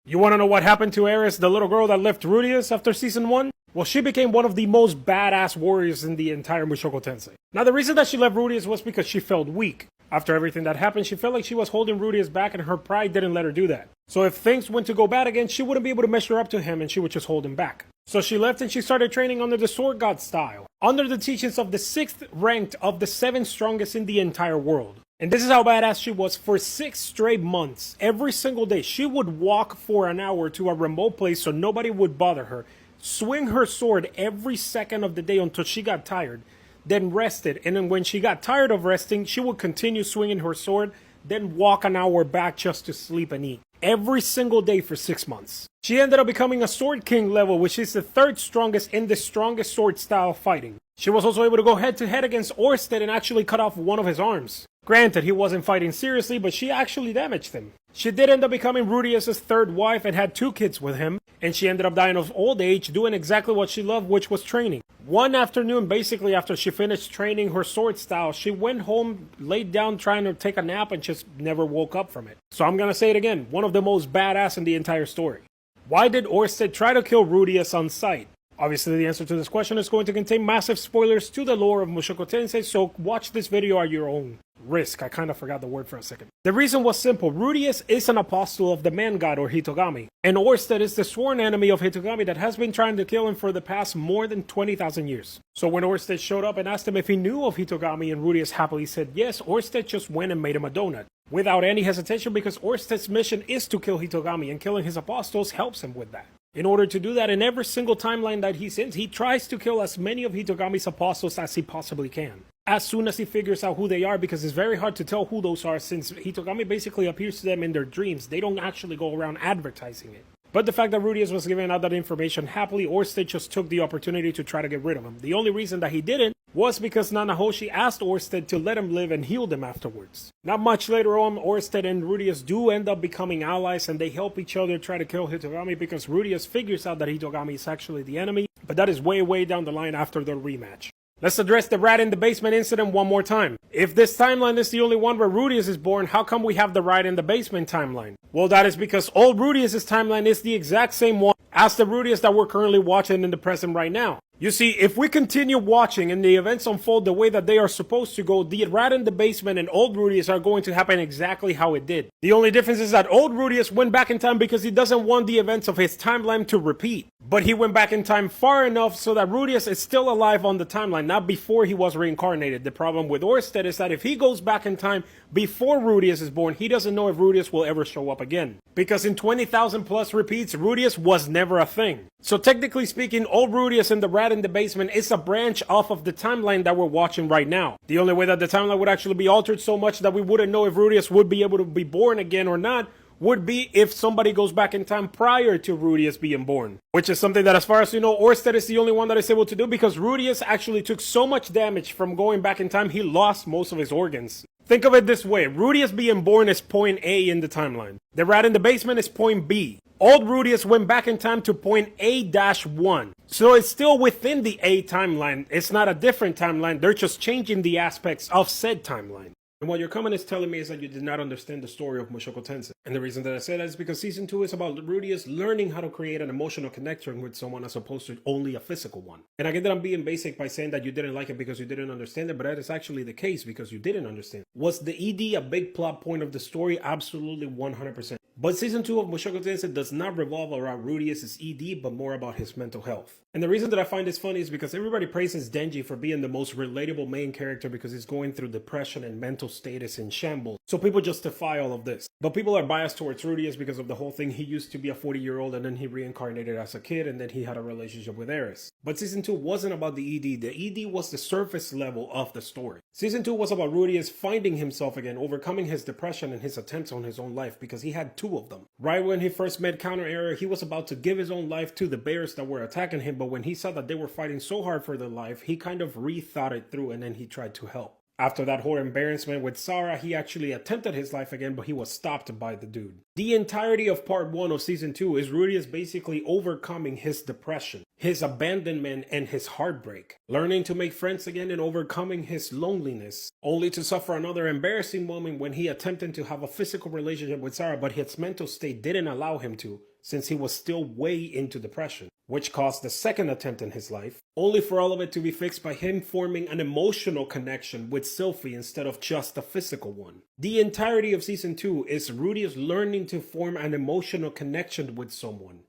You want to know what happened to ERIS, the little girl that left rudeus after season 1? Well, she became one of the most badass warriors in the entire Mushoku Tensei. Now, the reason that she left rudeus was because she felt weak. After everything that happened, she felt like she was holding rudeus back and her pride didn't let her do that. So if things went to go bad again, she wouldn't be able to measure up to him and she would just hold him back. So she left and she started training under the sword god style, under the teachings of the 6th ranked of the 7 strongest in the entire world. And this is how badass she was. For 6 straight months, every single day, she would walk for an hour to a remote place so nobody would bother her, swing her sword every second of the day until she got tired, then rested, and then when she got tired of resting, she would continue swinging her sword, then walk an hour back just to sleep and eat. Every single day for 6 months. She ended up becoming a Sword King level, which is the 3rd strongest in the strongest sword style fighting. She was also able to go head to head against Orsted and actually cut off one of his arms. Granted, he wasn't fighting seriously, but she actually damaged him. She did end up becoming Rudeus' 3rd wife and had 2 kids with him, and she ended up dying of old age doing exactly what she loved, which was training. One afternoon, basically after she finished training her sword style, she went home, laid down trying to take a nap and just never woke up from it. So I'm gonna say it again, one of the most badass in the entire story. Why did Orsted try to kill Rudeus on sight? Obviously, the answer to this question is going to contain massive spoilers to the lore of Mushoku Tensei, so watch this video at your own risk. I kind of forgot the word for a second. The reason was simple. Rudeus is an apostle of the man god or Hitogami, and Orsted is the sworn enemy of Hitogami that has been trying to kill him for the past more than 20,000 years. So when Orsted showed up and asked him if he knew of Hitogami and Rudeus happily said yes, Orsted just went and made him a donut. Without any hesitation, because Orsted's mission is to kill Hitogami, and killing his apostles helps him with that. In order to do that, in every single timeline that he's in, he tries to kill as many of Hitogami's apostles as he possibly can, as soon as he figures out who they are, because it's very hard to tell who those are since Hitogami basically appears to them in their dreams. They don't actually go around advertising it. But the fact that Rudeus was giving out that information happily, Orsted just took the opportunity to try to get rid of him. The only reason that he didn't was because Nanahoshi asked Orsted to let him live and healed him afterwards. Not much later on, Orsted and Rudeus do end up becoming allies, and they help each other try to kill Hitogami because Rudeus figures out that Hitogami is actually the enemy, but that is way down the line after the rematch. Let's address the rat in the basement incident one more time. If this timeline is the only one where Rudeus is born, how come we have the rat in the basement timeline? Well, that is because old Rudeus' timeline is the exact same one as the Rudeus that we're currently watching in the present right now. You see, if we continue watching and the events unfold the way that they are supposed to go, the rat in the basement and old Rudeus are going to happen exactly how it did. The only difference is that old Rudeus went back in time because he doesn't want the events of his timeline to repeat. But he went back in time far enough so that Rudeus is still alive on the timeline, not before he was reincarnated. The problem with Orsted is that if he goes back in time before Rudeus is born, he doesn't know if Rudeus will ever show up again. Because in 20,000 plus repeats, Rudeus was never a thing. So technically speaking, old Rudeus and the rat in the basement is a branch off of the timeline that we're watching right now. The only way that the timeline would actually be altered so much that we wouldn't know if Rudeus would be able to be born again or not would be if somebody goes back in time prior to Rudeus being born. Which is something that, as far as you know, Orsted is the only one that is able to do, because Rudeus actually took so much damage from going back in time, he lost most of his organs. Think of it this way, Rudeus being born is point A in the timeline. The rat in the basement is point B. Old Rudeus went back in time to point A-1. So it's still within the A timeline. It's not a different timeline, they're just changing the aspects of said timeline. And what your comment is telling me is that you did not understand the story of Mushoku Tensei. And the reason that I say that is because Season 2 is about Rudeus learning how to create an emotional connection with someone as opposed to only a physical one. And I get that I'm being basic by saying that you didn't like it because you didn't understand it, but that is actually the case because you didn't understand. Was the ED a big plot point of the story? Absolutely 100%. But Season 2 of Mushoku Tensei does not revolve around Rudeus' ED, but more about his mental health. And the reason that I find this funny is because everybody praises Denji for being the most relatable main character because he's going through depression and mental status in shambles. So people justify all of this. But people are biased towards Rudeus because of the whole thing. He used to be a 40-year-old and then he reincarnated as a kid and then he had a relationship with ERIS. But Season 2 wasn't about the ED. The ED was the surface level of the story. Season 2 was about Rudeus finding himself again, overcoming his depression and his attempts on his own life because he had 2 of them. Right when he first met Counter Error, he was about to give his own life to the bears that were attacking him, but when he saw that they were fighting so hard for their life, he kind of rethought it through and then he tried to help. After that whole embarrassment with Sarah, he actually attempted his life again, but he was stopped by the dude. The entirety of part 1 of season 2 is Rudeus basically overcoming his depression, his abandonment, and his heartbreak, learning to make friends again and overcoming his loneliness, only to suffer another embarrassing moment when he attempted to have a physical relationship with Sarah, but his mental state didn't allow him to, since he was still way into depression, which caused the second attempt in his life, only for all of it to be fixed by him forming an emotional connection with Sylphie instead of just a physical one. The entirety of season 2 is Rudeus learning to form an emotional connection with someone,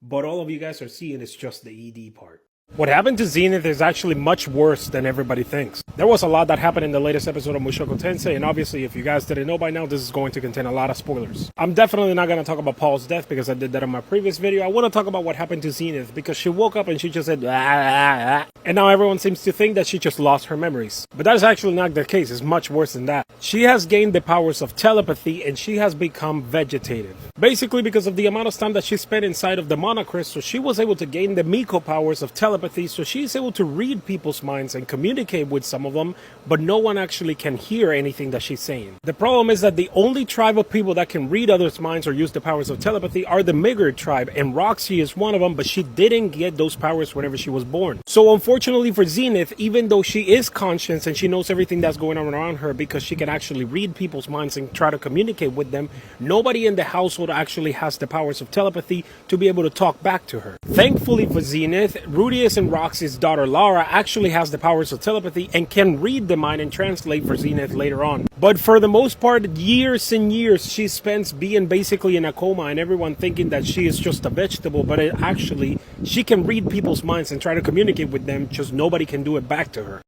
but all of you guys are seeing is just the ED part. What happened to Zenith is actually much worse than everybody thinks. There was a lot that happened in the latest episode of Mushoku Tensei, and obviously if you guys didn't know by now, this is going to contain a lot of spoilers. I'm definitely not going to talk about Paul's death because I did that in my previous video. I want to talk about what happened to Zenith because she woke up and she just said, and now everyone seems to think that she just lost her memories. But that is actually not the case. It's much worse than that. She has gained the powers of telepathy and she has become vegetative. Basically because of the amount of time that she spent inside of the Mana Crystal, she was able to gain the Miko powers of telepathy, so she's able to read people's minds and communicate with some of them, but no one actually can hear anything that she's saying. The problem is that the only tribe of people that can read others' minds or use the powers of telepathy are the Migger tribe, and Roxy is one of them, but she didn't get those powers whenever she was born. So unfortunately for Zenith, even though she is conscious and she knows everything that's going on around her because she can actually read people's minds and try to communicate with them, nobody in the household actually has the powers of telepathy to be able to talk back to her. Thankfully for Zenith, Rudeus and Roxy's daughter Lara actually has the powers of telepathy and can read the mind and translate for Zenith later on. But for the most part, years and years she spends being basically in a coma and everyone thinking that she is just a vegetable, but actually she can read people's minds and try to communicate with them, just nobody can do it back to her.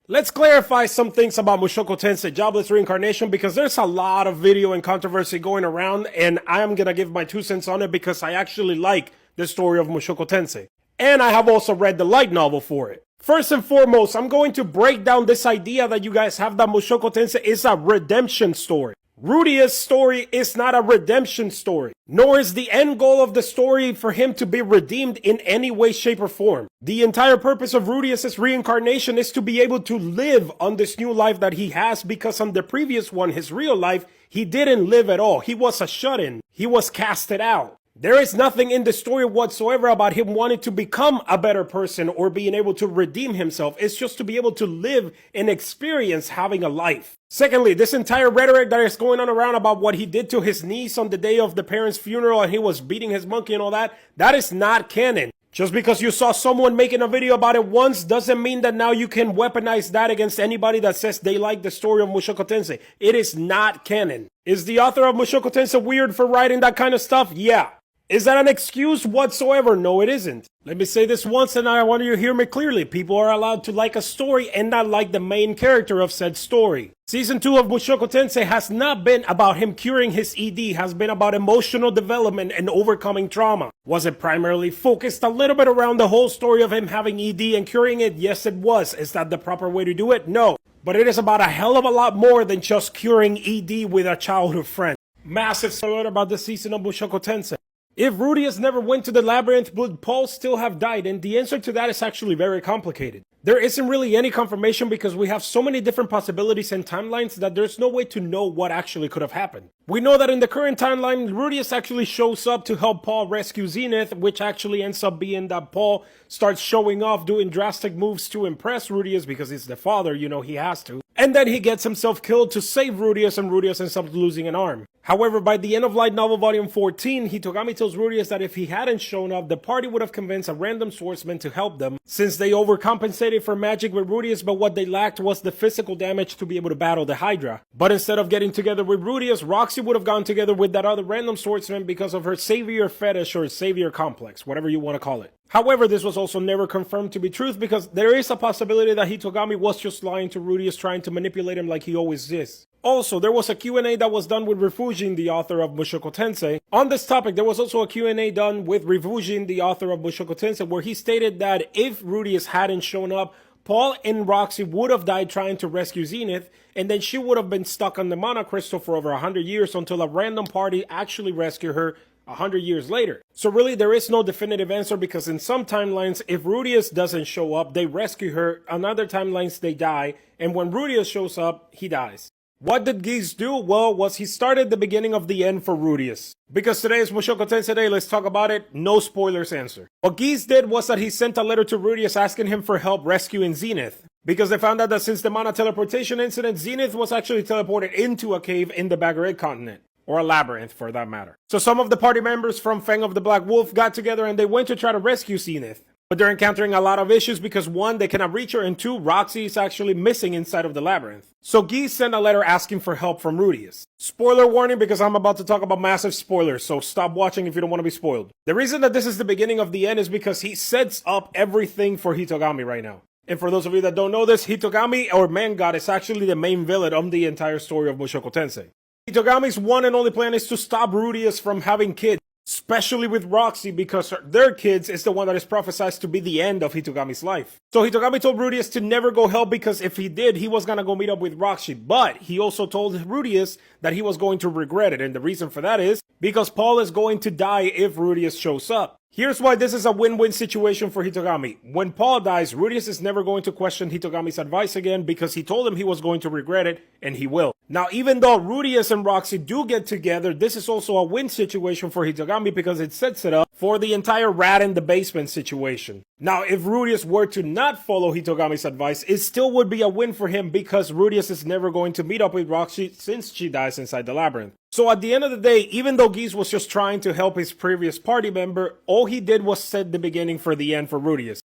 Let's clarify some things about Mushoku Tensei Jobless Reincarnation because there's a lot of video and controversy going around, and I'm gonna give my 2 cents on it because I actually like the story of Mushoku Tensei. And I have also read the light novel for it. First and foremost, I'm going to break down this idea that you guys have that Mushoku Tensei is a redemption story. Rudeus' story is not a redemption story, nor is the end goal of the story for him to be redeemed in any way, shape, or form. The entire purpose of Rudeus' reincarnation is to be able to live on this new life that he has, because on the previous one, his real life, he didn't live at all. He was a shut-in. He was casted out. There is nothing in the story whatsoever about him wanting to become a better person or being able to redeem himself. It's just to be able to live and experience having a life. Secondly, this entire rhetoric that is going on around about what he did to his niece on the day of the parents' funeral and he was beating his monkey and all that, that is not canon. Just because you saw someone making a video about it once doesn't mean that now you can weaponize that against anybody that says they like the story of Mushoku Tensei. It is not canon. Is the author of Mushoku Tensei weird for writing that kind of stuff? Yeah. Is that an excuse whatsoever? No, it isn't. Let me say this once and I want you to hear me clearly. People are allowed to like a story and not like the main character of said story. Season 2 of Mushoku Tensei has not been about him curing his ED, has been about emotional development and overcoming trauma. Was it primarily focused a little bit around the whole story of him having ED and curing it? Yes, it was. Is that the proper way to do it? No. But it is about a hell of a lot more than just curing ED with a childhood friend. Massive spoiler about this season of Mushoku Tensei. If Rudeus never went to the labyrinth, would Paul still have died? And the answer to that is actually very complicated. There isn't really any confirmation because we have so many different possibilities and timelines that there's no way to know what actually could have happened. We know that in the current timeline, Rudeus actually shows up to help Paul rescue Zenith, which actually ends up being that Paul starts showing off, doing drastic moves to impress Rudeus because he's the father, you know, he has to. And then he gets himself killed to save Rudeus, and Rudeus ends up losing an arm. However, by the end of Light Novel Volume 14, Hitogami tells Rudeus that if he hadn't shown up, the party would have convinced a random swordsman to help them, since they overcompensated for magic with Rudeus, but what they lacked was the physical damage to be able to battle the Hydra. But instead of getting together with Rudeus, Roxy would have gone together with that other random swordsman because of her savior fetish or savior complex, whatever you want to call it. However, this was also never confirmed to be truth because there is a possibility that Hitogami was just lying to Rudeus, trying to manipulate him like he always is. Also, there was a Q&A that was done with Refugin, the author of Mushoku Tensei. On this topic, there was also a Q&A done with Refugin, the author of Mushoku Tensei, where he stated that if Rudeus hadn't shown up, Paul and Roxy would have died trying to rescue Zenith, and then she would have been stuck on the Mana Crystal for over 100 years until a random party actually rescued her 100 years later. So really, there is no definitive answer because in some timelines, if Rudeus doesn't show up, they rescue her. On other timelines, they die. And when Rudeus shows up, he dies. What did Geese do? Well, he started the beginning of the end for Rudeus. Because today is Mushoku Tensei Day, let's talk about it. No spoilers answer. What Geese did was that he sent a letter to Rudeus asking him for help rescuing Zenith. Because they found out that since the Mana teleportation incident, Zenith was actually teleported into a cave in the Bagarid continent. or a labyrinth for that matter. So some of the party members from Fang of the Black Wolf got together and they went to try to rescue Zenith. But they're encountering a lot of issues because one, they cannot reach her, and two, Roxy is actually missing inside of the labyrinth. So Guy sent a letter asking for help from Rudeus. Spoiler warning because I'm about to talk about massive spoilers, so stop watching if you don't want to be spoiled. The reason that this is the beginning of the end is because he sets up everything for Hitogami right now. And for those of you that don't know this, Hitogami, or Man God, is actually the main villain of the entire story of Mushoku Tensei. Hitogami's one and only plan is to stop Rudeus from having kids, especially with Roxy, because their kids is the one that is prophesied to be the end of Hitogami's life. So Hitogami told Rudeus to never go help because if he did, he was gonna go meet up with Roxy. But he also told Rudeus that he was going to regret it, and the reason for that is because Paul is going to die if Rudeus shows up. Here's why this is a win-win situation for Hitogami. When Paul dies, Rudeus is never going to question Hitogami's advice again because he told him he was going to regret it, and he will. Now, even though Rudeus and Roxy do get together, this is also a win situation for Hitogami because it sets it up for the entire rat in the basement situation. Now, if Rudeus were to not follow Hitogami's advice, it still would be a win for him because Rudeus is never going to meet up with Roxy since she dies inside the labyrinth. So at the end of the day, even though Geese was just trying to help his previous party member, all he did was set the beginning for the end for Rudeus.